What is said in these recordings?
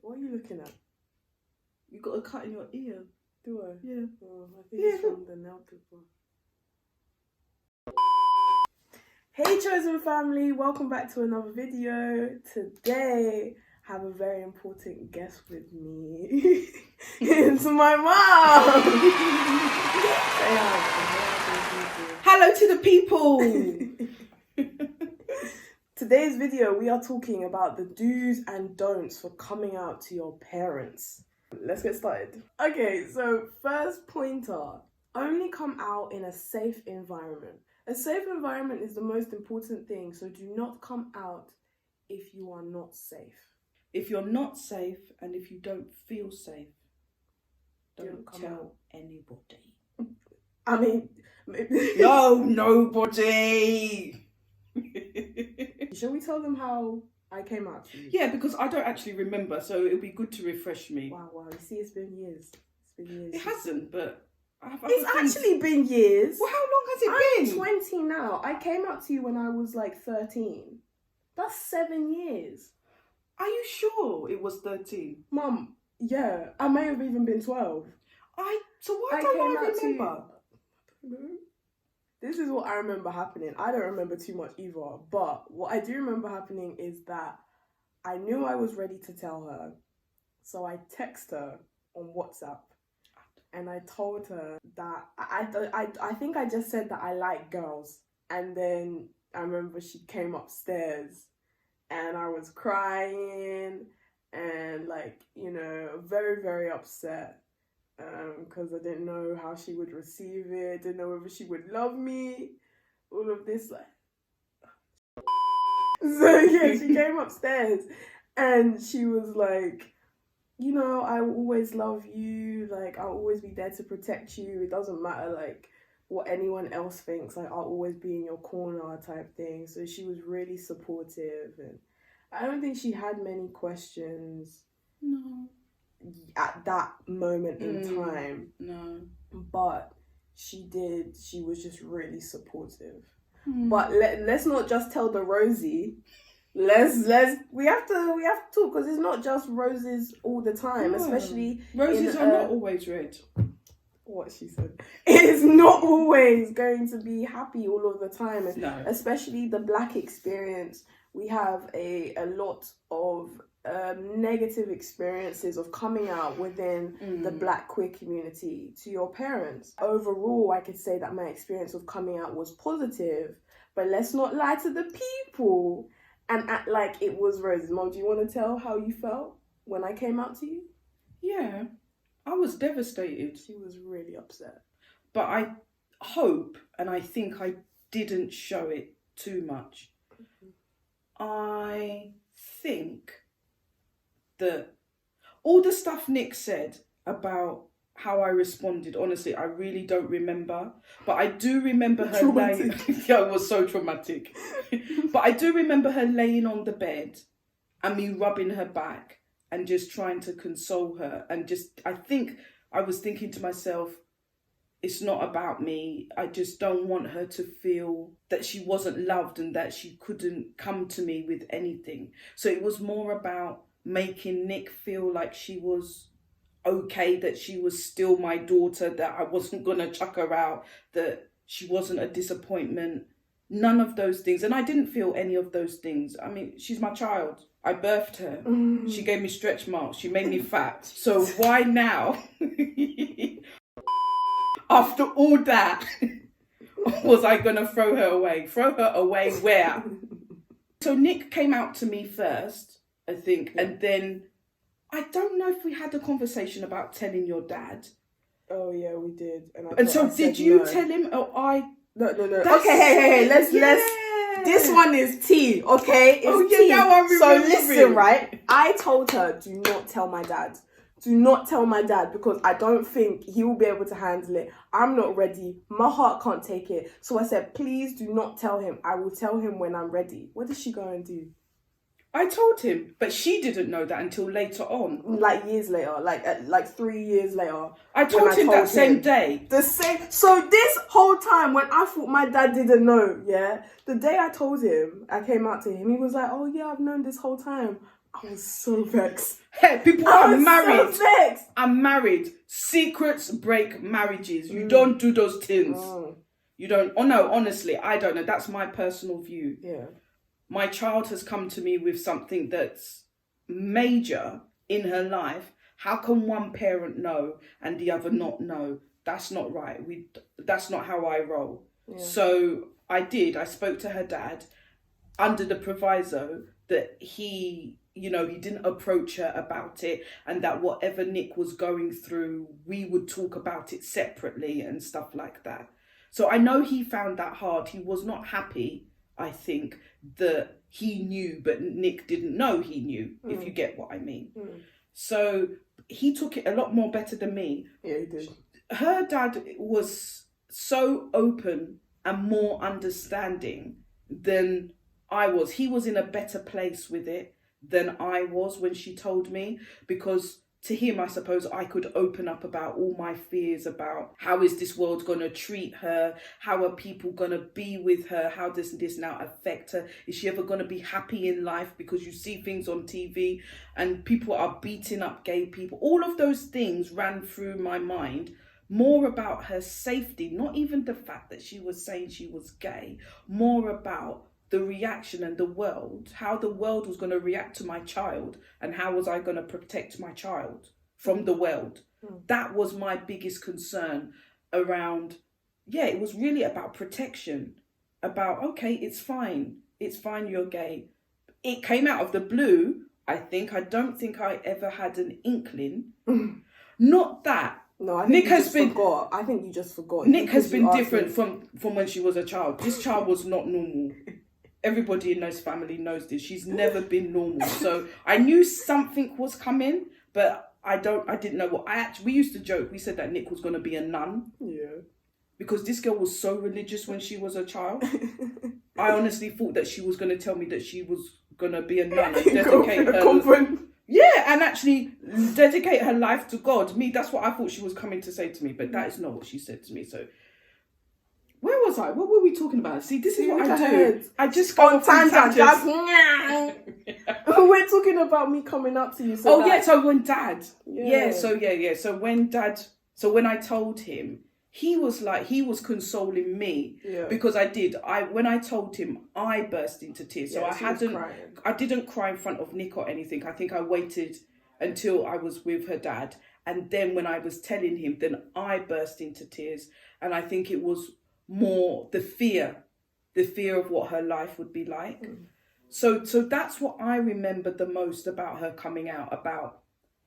What are you looking at? You got a cut in your ear. Do I? Yeah. Oh, I think it's from the nail clipper. Hey chosen family, welcome back to another video. Today I have a very important guest with me. It's my mom. Say hi. Hello to the people. Today's video we are talking about the do's and don'ts for coming out to your parents. Let's get started. Okay, so first pointer, only come out in a safe environment. A safe environment is the most important thing, so do not come out if you are not safe. If you're not safe and if you don't feel safe, Don't don't come tell anybody. I mean, No, nobody. Shall we tell them how I came out to you? Yeah, because I don't actually remember, so it'll be good to refresh me. Wow, you see, it's been years. It hasn't, but... It's actually been years. Well, how long has it been? I'm 20 now. I came out to you when I was like 13. That's 7 years. Are you sure it was 13? Mum, yeah, I may have even been 12. So why don't I remember? This is what I remember happening. I don't remember too much either, but what I do remember happening is that I knew I was ready to tell her, so I text her on WhatsApp, and I told her that I think I just said that I like girls, and then I remember she came upstairs, and I was crying, and like, you know, very, very upset. Because I didn't know how she would receive it, didn't know whether she would love me, all of this, like. So yeah, she came upstairs and she was like, you know, I will always love you, like I'll always be there to protect you, it doesn't matter like what anyone else thinks, like I'll always be in your corner type thing. So she was really supportive, and I don't think she had many questions. No. At that moment in time. No. But she was just really supportive. But let's not just tell the Rosie. We have to talk, because it's not just roses all the time, especially roses are not always red. What she said. It's not always going to be happy all of the time. No. Especially the Black experience. We have a lot of negative experiences of coming out within the Black queer community to your parents. Overall, I could say that my experience of coming out was positive, but let's not lie to the people and act like it was roses. Mom, do you want to tell how you felt when I came out to you? Yeah, I was devastated. She was really upset. But I hope, and I think I didn't show it too much. I think that all the stuff Nick said about how I responded, honestly, I really don't remember. But I do remember her laying... Yeah, it was so traumatic. But I do remember her laying on the bed and me rubbing her back and just trying to console her. And just, I think I was thinking to myself, it's not about me. I just don't want her to feel that she wasn't loved and that she couldn't come to me with anything. So it was more about making Nick feel like she was okay, that she was still my daughter, that I wasn't going to chuck her out, that she wasn't a disappointment. None of those things. And I didn't feel any of those things. I mean, she's my child. I birthed her. She gave me stretch marks. She made me fat. So why now, after all that, was I going to throw her away? Throw her away where? So Nick came out to me first, I think, and then I don't know if we had a conversation about telling your dad. Oh yeah, we did. And so did you tell him? Oh, No. Okay, hey, let's. This one is tea, okay? It's tea. Now I'm remembering. So listen, right? I told her, do not tell my dad. Do not tell my dad, because I don't think he will be able to handle it. I'm not ready. My heart can't take it. So I said, please do not tell him. I will tell him when I'm ready. What did she go and do? I told him, but she didn't know that until later on. Like years later, like 3 years later. I told him that same day. The same. So this whole time when I thought my dad didn't know, yeah, the day I told him, I came out to him, he was like, "Oh yeah, I've known this whole time." I was so vexed. Hey, people are married. So vexed. I'm married. Secrets break marriages. You don't do those things. You don't. Oh no, honestly, I don't know. That's my personal view. Yeah. My child has come to me with something that's major in her life. How can one parent know and the other not know? That's not right. That's not how I roll. Yeah. So I spoke to her dad under the proviso that he didn't approach her about it, and that whatever Nick was going through, we would talk about it separately and stuff like that. So I know he found that hard. He was not happy, I think, that he knew, but Nick didn't know he knew, if you get what I mean. So he took it a lot more better than me. Yeah, he did. Her dad was so open and more understanding than I was. He was in a better place with it than I was when she told me, because to him, I suppose I could open up about all my fears about how is this world going to treat her? How are people going to be with her? How does this now affect her? Is she ever going to be happy in life? Because you see things on TV and people are beating up gay people. All of those things ran through my mind, more about her safety, not even the fact that she was saying she was gay, more about the reaction and the world, how the world was going to react to my child, and how was I going to protect my child from the world. That was my biggest concern around, it was really about protection, about, okay, it's fine you're gay. It came out of the blue, I don't think I ever had an inkling. Not that. No, I think I think you just forgot. Nick has been different from when she was a child. This child was not normal. Everybody in those family knows this. She's never been normal. So I knew something was coming, but I didn't know what. We used to joke. We said that Nick was going to be a nun. Yeah. Because this girl was so religious when she was a child. I honestly thought that she was going to tell me that she was going to be a nun and dedicate her. Convent. Yeah, and actually dedicate her life to God. That's what I thought she was coming to say to me, but that is not what she said to me. So where was I? What were we talking about? See, this is what I do. I just go on tangents. We're talking about me coming up to you. So when Dad. So when I told him, he was consoling me because when I told him, I burst into tears. So I didn't cry in front of Nick or anything. I think I waited until I was with her dad. And then when I was telling him, then I burst into tears. And I think it was more the fear of what her life would be like. So that's what I remember the most about her coming out, about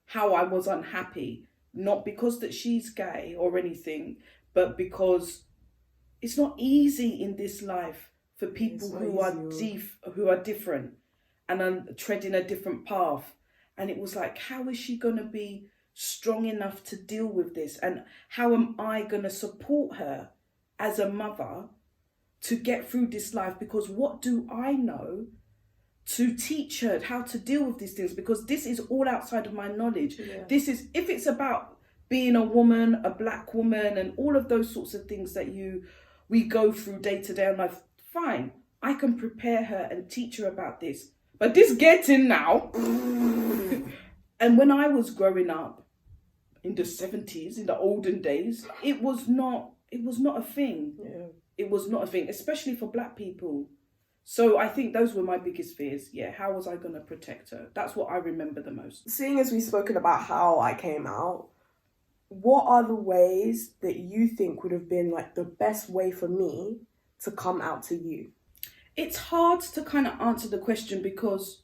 how I was unhappy, not because that she's gay or anything, but because it's not easy in this life for people who are different and are treading a different path. And it was like, how is she going to be strong enough to deal with this? And how am I going to support her as a mother to get through this life? Because what do I know to teach her how to deal with these things? Because this is all outside of my knowledge. This is, if it's about being a woman, a black woman, and all of those sorts of things that we go through day to day in life, fine, I can prepare her and teach her about this. But this getting now, and when I was growing up in the 70s, in the olden days, it was not a thing. Yeah. It was not a thing, especially for black people. So I think those were my biggest fears. Yeah, how was I going to protect her? That's what I remember the most. Seeing as we've spoken about how I came out, what are the ways that you think would have been like the best way for me to come out to you? It's hard to kind of answer the question because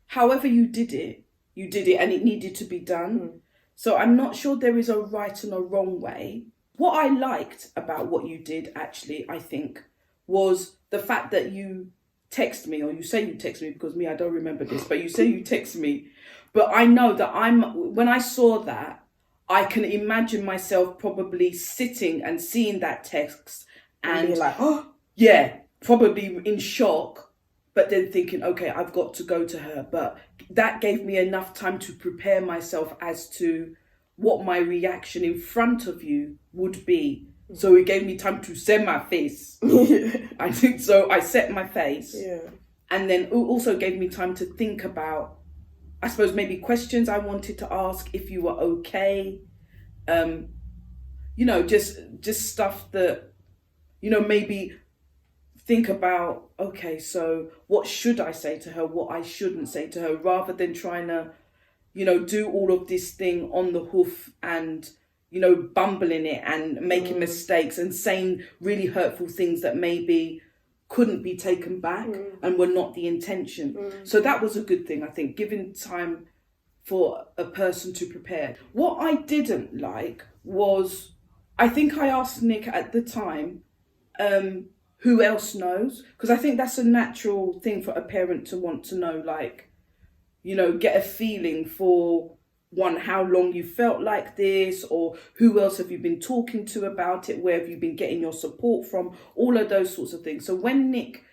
however you did it and it needed to be done. So I'm not sure there is a right and a wrong way. What I liked about what you did, actually, I think, was the fact that you text me, or you say you text me, because I don't remember this, but you say you text me. But I know that when I saw that, I can imagine myself probably sitting and seeing that text and you're like, oh, yeah, probably in shock but then thinking, okay, I've got to go to her. But that gave me enough time to prepare myself as to what my reaction in front of you would be. So it gave me time to set my face. I think so. I set my face. Yeah. And then it also gave me time to think about, I suppose, maybe questions I wanted to ask, if you were okay. Just stuff that, maybe think about, okay, so what should I say to her, what I shouldn't say to her, rather than trying to, do all of this thing on the hoof and, bumbling it and making mistakes and saying really hurtful things that maybe couldn't be taken back and were not the intention. So that was a good thing, I think, giving time for a person to prepare. What I didn't like was, I think I asked Nick at the time, who else knows? Because I think that's a natural thing for a parent to want to know, like, get a feeling for, one, how long you felt like this, or who else have you been talking to about it, where have you been getting your support from, all of those sorts of things. So when Nick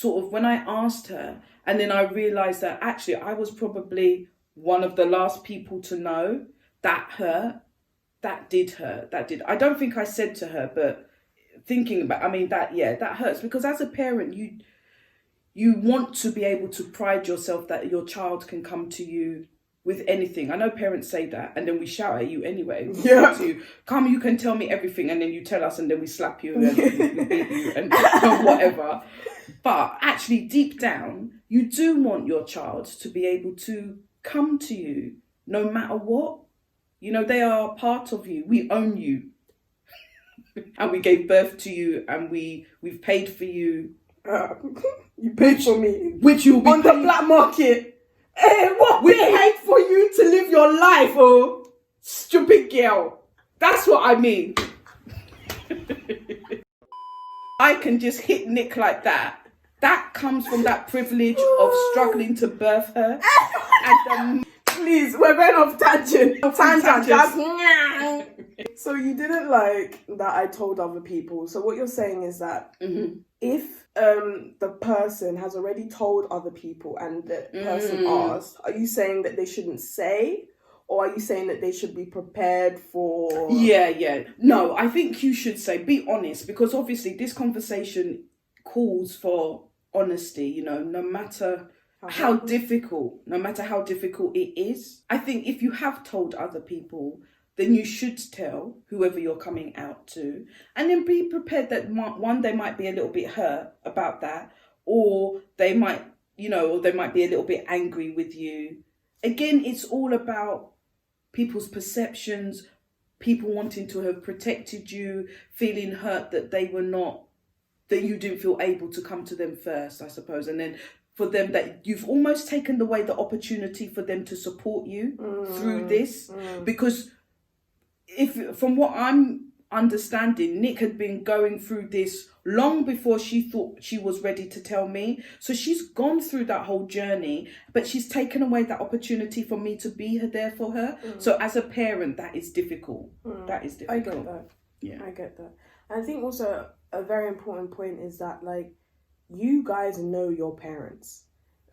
when I asked her, and then I realised that actually I was probably one of the last people to know, that hurt. That did hurt. I don't think I said to her, but thinking about, that hurts, because as a parent, you want to be able to pride yourself that your child can come to you with anything. I know parents say that, and then we shout at you anyway. We say to you, come, you can tell me everything, and then you tell us, and then we slap you and we beat you and whatever. But actually, deep down, you do want your child to be able to come to you no matter what. They are part of you. We own you. And we gave birth to you, and we've paid for you. You paid for me. Which you'll be on the black market. Hey, what? We paid for you to live your life, oh, stupid girl. That's what I mean. I can just hit Nick like that. That comes from that privilege of struggling to birth her. And please, we're going off tangent. So you didn't like that I told other people. So what you're saying is that if the person has already told other people and the person asked, are you saying that they shouldn't say? Or are you saying that they should be prepared for... Yeah. No, I think you should say, be honest. Because obviously this conversation calls for honesty, no matter how difficult it is. I think if you have told other people, then you should tell whoever you're coming out to, and then be prepared that one, they might be a little bit hurt about that, or they might be a little bit angry with you. Again, it's all about people's perceptions, people wanting to have protected you, feeling hurt that that you didn't feel able to come to them first, I suppose. And then for them, that you've almost taken away the opportunity for them to support you through this. Because from what I'm understanding, Nick had been going through this long before she thought she was ready to tell me. So she's gone through that whole journey, but she's taken away that opportunity for me to be there for her. So as a parent, that is difficult. That is difficult. I get that. Yeah, I get that. I think also a very important point is that, like, you guys know your parents.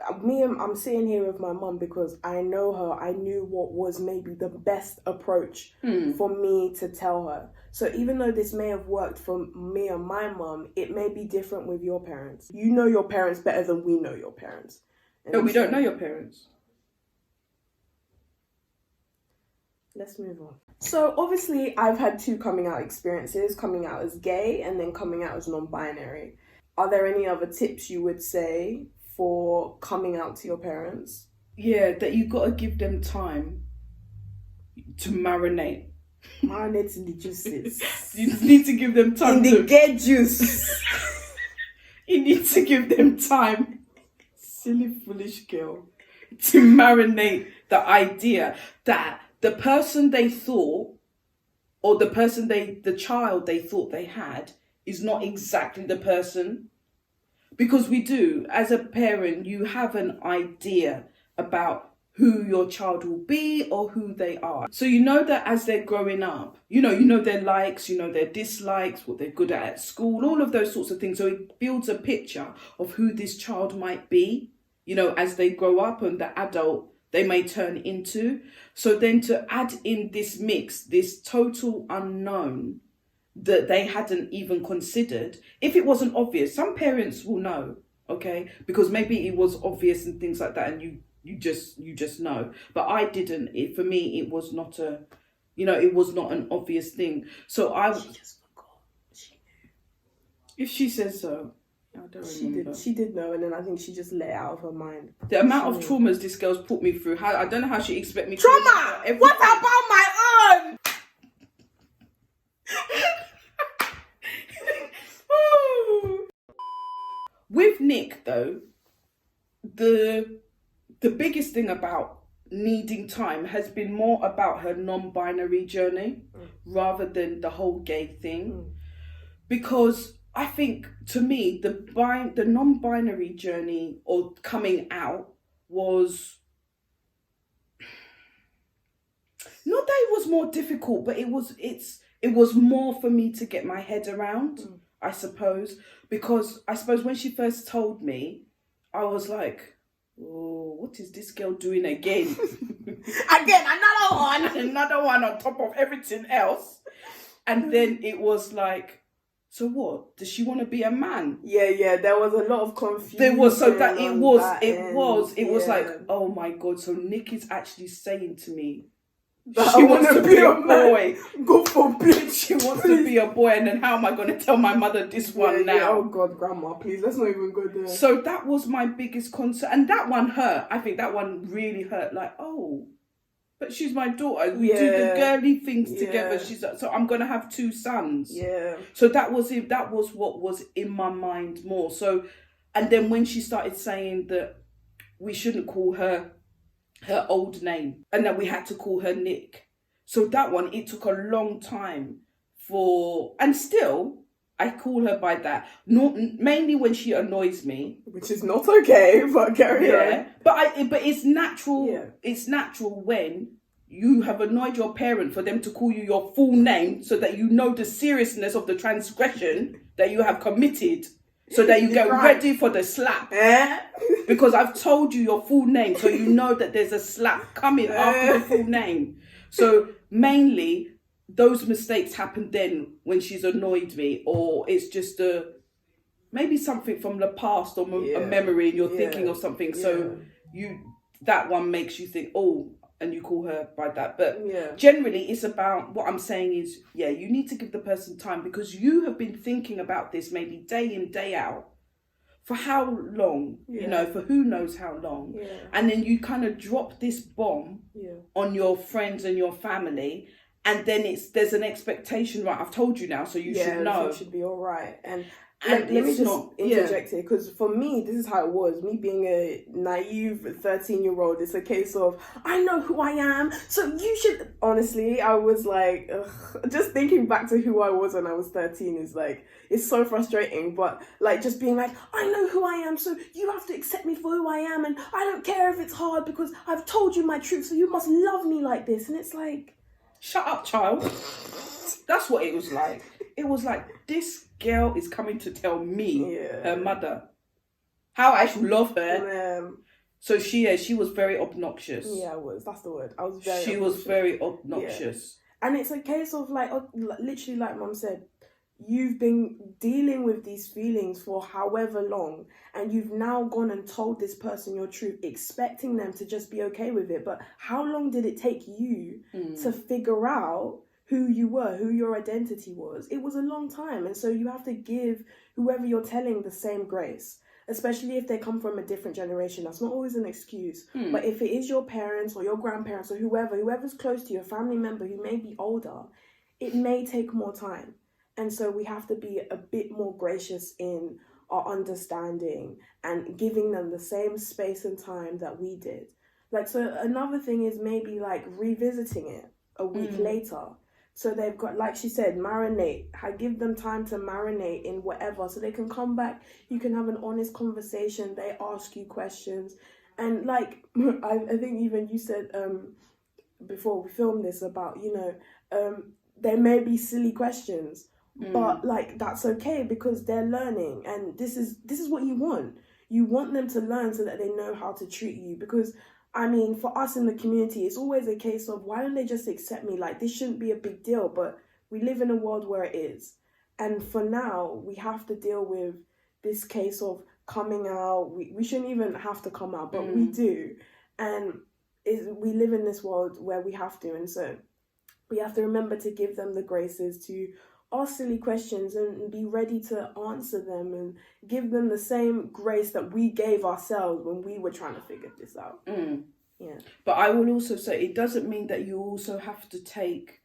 I'm sitting here with my mum because I know her. I knew what was maybe the best approach for me to tell her. So even though this may have worked for me and my mum, it may be different with your parents. You know your parents better than we know your parents. No, we don't know your parents. Let's move on. So obviously I've had 2 coming out experiences, coming out as gay and then coming out as non-binary. Are there any other tips you would say for coming out to your parents? Yeah, that you've got to give them time to marinate. Marinate in the juices. You need to give them time in the gay juice. You need to give them time, silly foolish girl, to marinate the idea that the person they thought, or the child they thought they had, is not exactly the person. Because we do, as a parent, you have an idea about who your child will be or who they are. So you know that as they're growing up, you know their likes, you know their dislikes, what they're good at school, all of those sorts of things. So it builds a picture of who this child might be, you know, as they grow up and the adult they may turn into. So then to add in this mix, this total unknown that they hadn't even considered, if it wasn't obvious, some parents will know, okay, because maybe it was obvious and things like that, and you just know, but I didn't. For me it was not it was not an obvious thing. So she just forgot. She knew. If she says so, I don't remember. She did know, and then I think she just let it out of her mind. The amount of traumas this girl's put me through, I don't know how she expect me to trauma. What about my own? With Nick though, the biggest thing about needing time has been more about her non-binary journey rather than the whole gay thing. Because I think, to me, the non-binary journey or coming out was, not that it was more difficult, but it was more for me to get my head around, I suppose. Because I suppose when she first told me, I was like, oh, what is this girl doing again? Again, another one. Another one on top of everything else. And then it was like, so what? Does she want to be a man? Yeah. There was a lot of confusion. There was, so that it was like, oh my God. So Nick is actually saying to me, she wants to be a boy. God forbid. She wants to be a boy, and then how am I going to tell my mother this one now? Yeah. Oh God, Grandma, please, let's not even go there. So that was my biggest concern, and that one hurt. I think that one really hurt. Like, oh, but she's my daughter. We do the girly things together. So I'm going to have two sons. Yeah. So that was it. That was what was in my mind more. So, and then when she started saying that we shouldn't call her old name and that we had to call her Nick. So that one, it took a long time and still I call her by that. Mainly when she annoys me. Which is not okay, but carry on. But it's natural. Yeah. It's natural when you have annoyed your parent for them to call you your full name so that you know the seriousness of the transgression that you have committed. So that you get ready for the slap. Because I've told you your full name, so you know that there's a slap coming after the full name. So mainly, those mistakes happen then when she's annoyed me, or it's just maybe something from the past or a memory, and you're thinking of something. So that one makes you think, oh, and you call her by that. But generally, it's about, what I'm saying is, you need to give the person time, because you have been thinking about this maybe day in, day out, for how long, for who knows how long. And then you kind of drop this bomb on your friends and your family, and then there's an expectation, right, I've told you now, so you should know. You should be all right. And let me just interject here, because for me, this is how it was. Me being a naive 13-year-old, it's a case of, I know who I am, so you should... Honestly, I was like, just thinking back to who I was when I was 13 is like, it's so frustrating. But like, just being like, I know who I am, so you have to accept me for who I am, and I don't care if it's hard because I've told you my truth, so you must love me like this. And it's like... Shut up, child. That's what it was like. It was like, this girl is coming to tell me, her mother, how I should love her. So she was very obnoxious. Yeah, I was. That's the word. I was very. She was very obnoxious. Yeah. And it's a case of like, literally, like Mum said, you've been dealing with these feelings for however long, and you've now gone and told this person your truth, expecting them to just be okay with it. But how long did it take you to figure out who you were, who your identity was? It was a long time. And so you have to give whoever you're telling the same grace, especially if they come from a different generation. That's not always an excuse. But if it is your parents or your grandparents or whoever's close to you, a family member who may be older, it may take more time. And so we have to be a bit more gracious in our understanding and giving them the same space and time that we did. Like, so another thing is maybe like revisiting it a week later. So they've got, like she said, marinate. I give them time to marinate in whatever, so they can come back. You can have an honest conversation. They ask you questions, And like, I think even you said before we filmed this about, there may be silly questions, but like that's okay because they're learning, and this is what you want. You want them to learn so that they know how to treat you. Because I mean, for us in the community, it's always a case of, why don't they just accept me? Like, this shouldn't be a big deal, but we live in a world where it is. And for now, we have to deal with this case of coming out. We shouldn't even have to come out, but we do. And we live in this world where we have to. And so we have to remember to give them the graces to ask silly questions and be ready to answer them, and give them the same grace that we gave ourselves when we were trying to figure this out. Yeah. But I will also say, it doesn't mean that you also have to take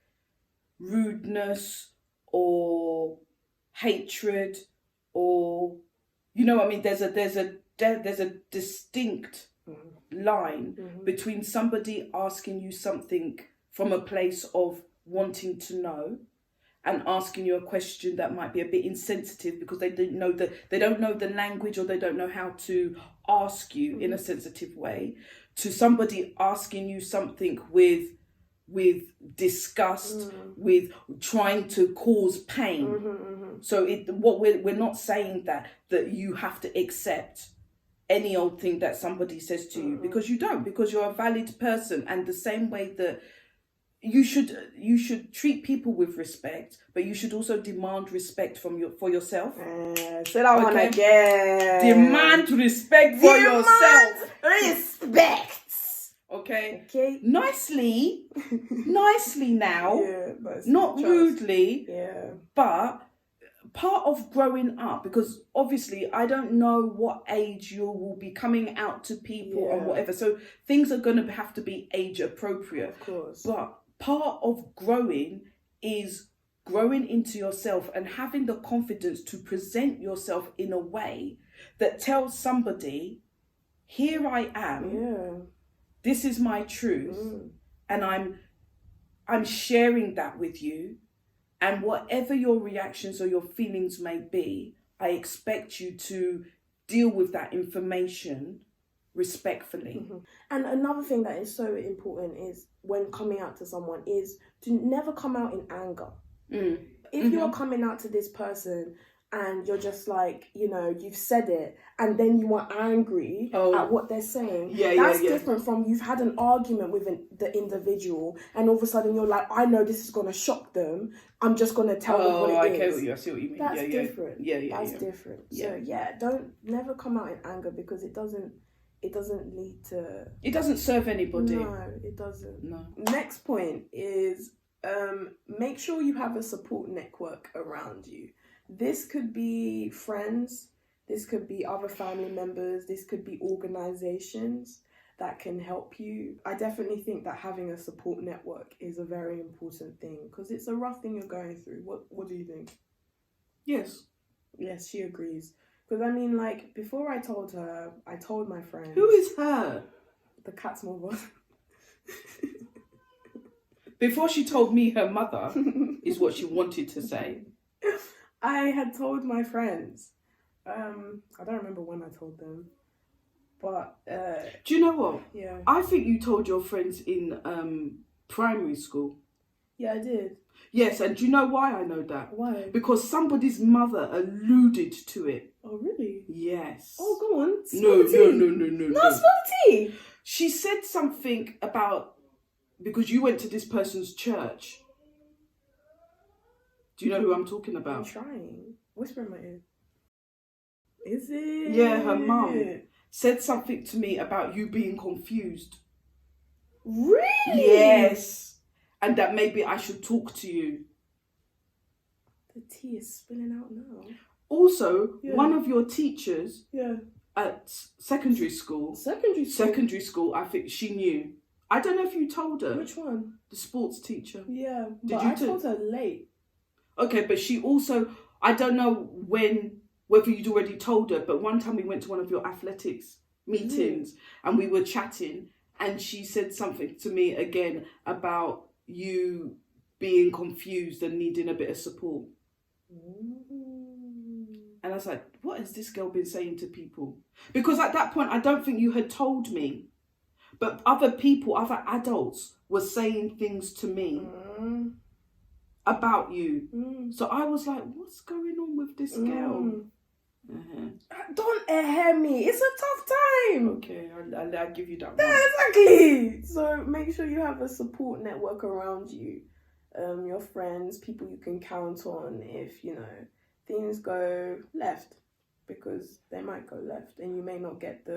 rudeness or hatred or, I mean, there's a distinct line between somebody asking you something from a place of wanting to know and asking you a question that might be a bit insensitive because they don't know the language, or they don't know how to ask you in a sensitive way, to somebody asking you something with disgust, with trying to cause pain. So we're not saying that you have to accept any old thing that somebody says to you, because you don't, because you're a valid person. And the same way that you should treat people with respect, but you should also demand respect for yourself. Say that one again. Demand respect for yourself. Respect. Okay. Nicely now. Yeah, but not rudely. Yeah. But part of growing up, because obviously I don't know what age you will be coming out to people and whatever, so things are going to have to be age appropriate. Of course. But part of growing is growing into yourself and having the confidence to present yourself in a way that tells somebody, here I am, this is my truth, and I'm sharing that with you. And whatever your reactions or your feelings may be, I expect you to deal with that information respectfully. And another thing that is so important is, when coming out to someone, is to never come out in anger. If you're coming out to this person and you're just like, you've said it, and then you are angry at what they're saying, that's different from you've had an argument with the individual, and all of a sudden you're like, I know this is going to shock them, I'm just going to tell them what it is. I see what you mean. That's different. That's different. Yeah. So don't never come out in anger, because it doesn't lead to... It doesn't serve anybody. No, it doesn't. No. Next point is make sure you have a support network around you. This could be friends, this could be other family members, this could be organizations that can help you. I definitely think that having a support network is a very important thing, because it's a rough thing you're going through. What do you think? Yes. Yes, she agrees. Because I mean, like, before I told her, I told my friends. Who is her? The cat's mother. Before she told me her mother, is what she wanted to say. I had told my friends. I don't remember when I told them. But... do you know what? Yeah. I think you told your friends in primary school. Yeah, I did. Yes, and do you know why I know that? Why? Because somebody's mother alluded to it. Oh, really? Yes. Oh, go on. No. No, spill the tea. She said something about, because you went to this person's church. Do you know who I'm talking about? I'm trying. Whisper in my ear. Is it? Yeah, her mum said something to me about you being confused. Really? Yes. And that maybe I should talk to you. The tea is spilling out now. Also, one of your teachers at secondary school, I think she knew. I don't know if you told her. Which one? The sports teacher. Yeah, I told her late. Okay, but she also, I don't know whether you'd already told her, but one time we went to one of your athletics meetings and we were chatting, and she said something to me again about you being confused and needing a bit of support. And I was like, what has this girl been saying to people? Because at that point, I don't think you had told me. But other people, other adults were saying things to me about you. So I was like, what's going on with this girl? Don't hear me. It's a tough time. Okay, I'll give you that one. Yeah, exactly. So make sure you have a support network around you. Your friends, people you can count on if, things go left. Because they might go left and you may not get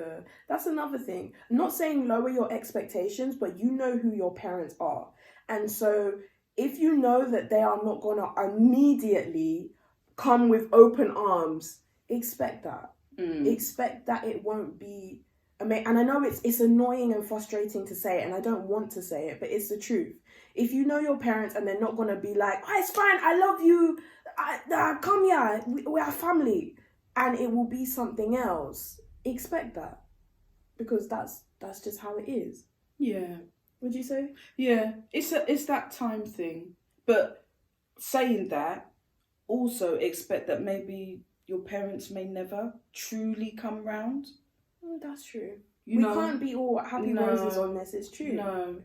that's another thing. I'm not saying lower your expectations, but you know who your parents are. And so if you know that they are not going to immediately come with open arms, expect that. Expect that it won't be amazing. And I know it's annoying and frustrating to say it, and I don't want to say it, but it's the truth. If you know your parents and they're not going to be like, oh, it's fine, I love you, come here, we are family. And it will be something else. Expect that. Because that's just how it is. Yeah. Would you say? Yeah. It's that time thing. But saying that, also expect that maybe your parents may never truly come round. That's true. We can't be all happy roses on this. It's true. No.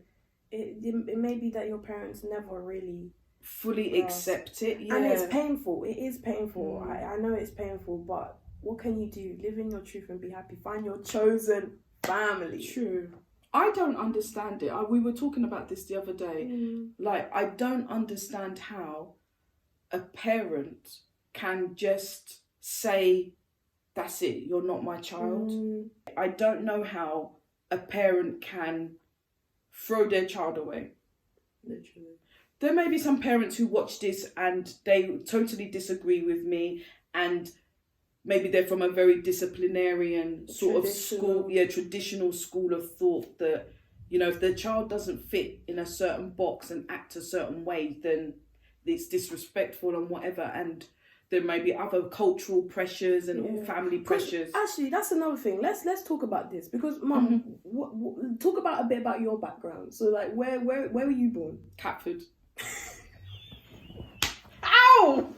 It may be that your parents never really fully accept it. Yeah. And it's painful. It is painful. I know it's painful, but what can you do? Live in your truth and be happy. Find your chosen family. True. I don't understand it. We were talking about this the other day. Like, I don't understand how a parent can just say, that's it, you're not my child. I don't know how a parent can throw their child away. Literally. There may be some parents who watch this and they totally disagree with me, and maybe they're from a very disciplinarian sort of school, traditional school of thought that, if the child doesn't fit in a certain box and act a certain way, then it's disrespectful and whatever. And there may be other cultural pressures and all family pressures. Actually, that's another thing. Let's talk about this because, Mum, talk about a bit about your background. So, like, where were you born? Catford. Ow!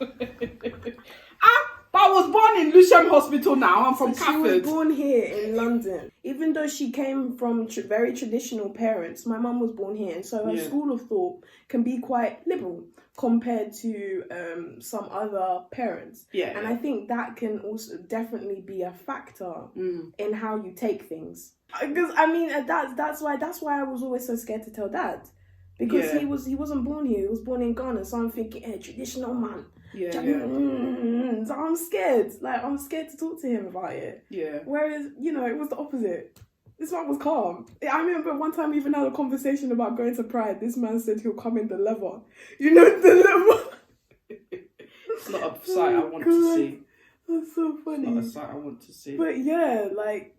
But I was born in Lewisham Hospital now. I'm from Catford. She was born here in London. Even though she came from very traditional parents, my mum was born here. And so her school of thought can be quite liberal compared to some other parents. Yeah. And I think that can also definitely be a factor in how you take things. Because, I mean, that's why I was always so scared to tell Dad. Because he wasn't born here. He was born in Ghana. So I'm thinking, traditional man. So I'm scared. Like, I'm scared to talk to him about it. Yeah. Whereas, it was the opposite. This man was calm. I remember one time we even had a conversation about going to Pride. This man said he'll come in the leather. The leather. It's not a sight I want to see. That's so funny. It's not a sight I want to see. But yeah,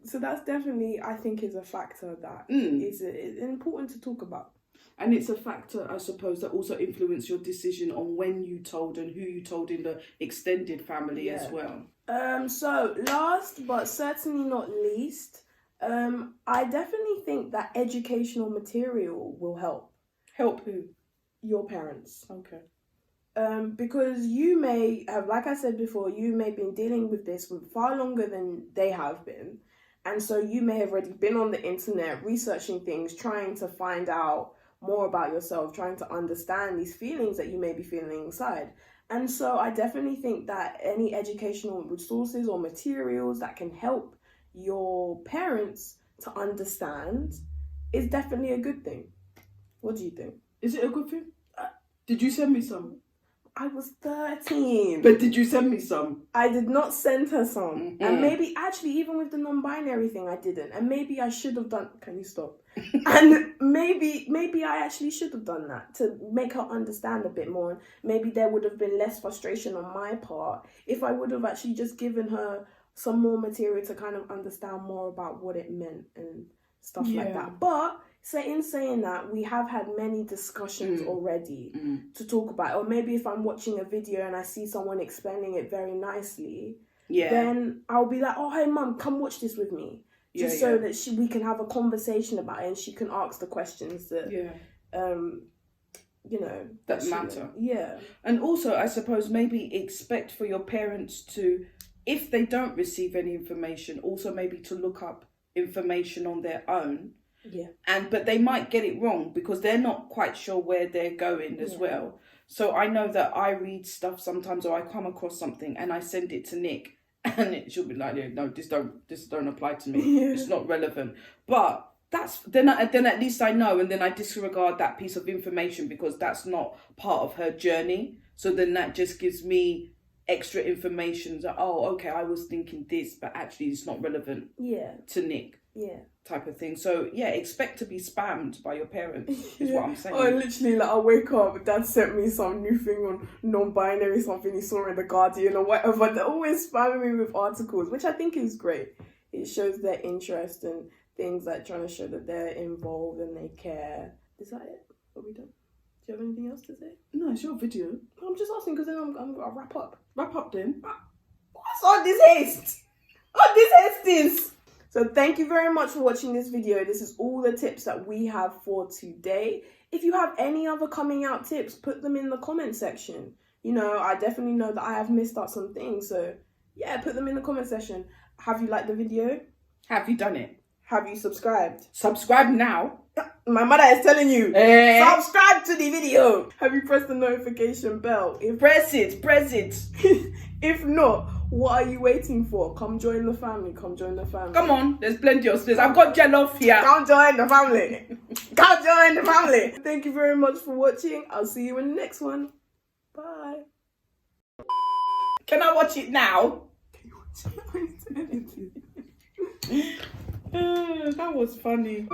so that's definitely, I think, is a factor that is important to talk about. And it's a factor, I suppose, that also influenced your decision on when you told and who you told in the extended family as well. So last but certainly not least, I definitely think that educational material will help. Help who? Your parents. Okay. Because you may have, like I said before, you may have been dealing with this for far longer than they have been. And so you may have already been on the internet researching things, trying to find out more about yourself, trying to understand these feelings that you may be feeling inside. And so I definitely think that any educational resources or materials that can help your parents to understand is definitely a good thing. What do you think? Is it a good thing? Did you send me some? I was 13. But did you send me some? I did not send her some. And maybe, actually, even with the non-binary thing, I didn't. And maybe I should have done... Can you stop? And maybe I actually should have done that to make her understand a bit more. Maybe there would have been less frustration on my part if I would have actually just given her some more material to kind of understand more about what it meant and stuff like that. But... in saying that, we have had many discussions already to talk about. Or maybe if I'm watching a video and I see someone explaining it very nicely, then I'll be like, oh, hey, Mum, come watch this with me. Just so that we can have a conversation about it and she can ask the questions that, that matter. Yeah. And also, I suppose, maybe expect for your parents to if they don't receive any information, also maybe to look up information on their own. Yeah. But they might get it wrong because they're not quite sure where they're going as well. So I know that I read stuff sometimes, or I come across something and I send it to Nick, and she'll be like, no, this don't apply to me. It's not relevant. But then at least I know, and then I disregard that piece of information because that's not part of her journey. So then that just gives me extra information that, oh, okay, I was thinking this, but actually it's not relevant to Nick. Yeah. Type of thing. So yeah, expect to be spammed by your parents is what I'm saying. Oh, literally, like, I wake up, Dad sent me some new thing on non-binary, something he saw in The Guardian or whatever. They're always spamming me with articles, which I think is great. It shows their interest and things, like trying to show that they're involved and they care. Is that it? Are we done? Do you have anything else to say? No, it's your video. I'm just asking because then I'm gonna wrap up. Wrap up then. What's all this haste? All this haste is. So thank you very much for watching this video. This is all the tips that we have for today. If you have any other coming out tips, put them in the comment section. You know, I definitely know that I have missed out some things. So yeah, put them in the comment section. Have you liked the video? Have you done it? Have you subscribed? Subscribe now. My mother is telling you. Subscribe to the video. Have you pressed the notification bell? Press it. If not, what are you waiting for? Come join the family. Come on, there's plenty of space. I've got jollof here. Come join the family. Come join the family. Thank you very much for watching. I'll see you in the next one. Bye. Can I watch it now? That was funny.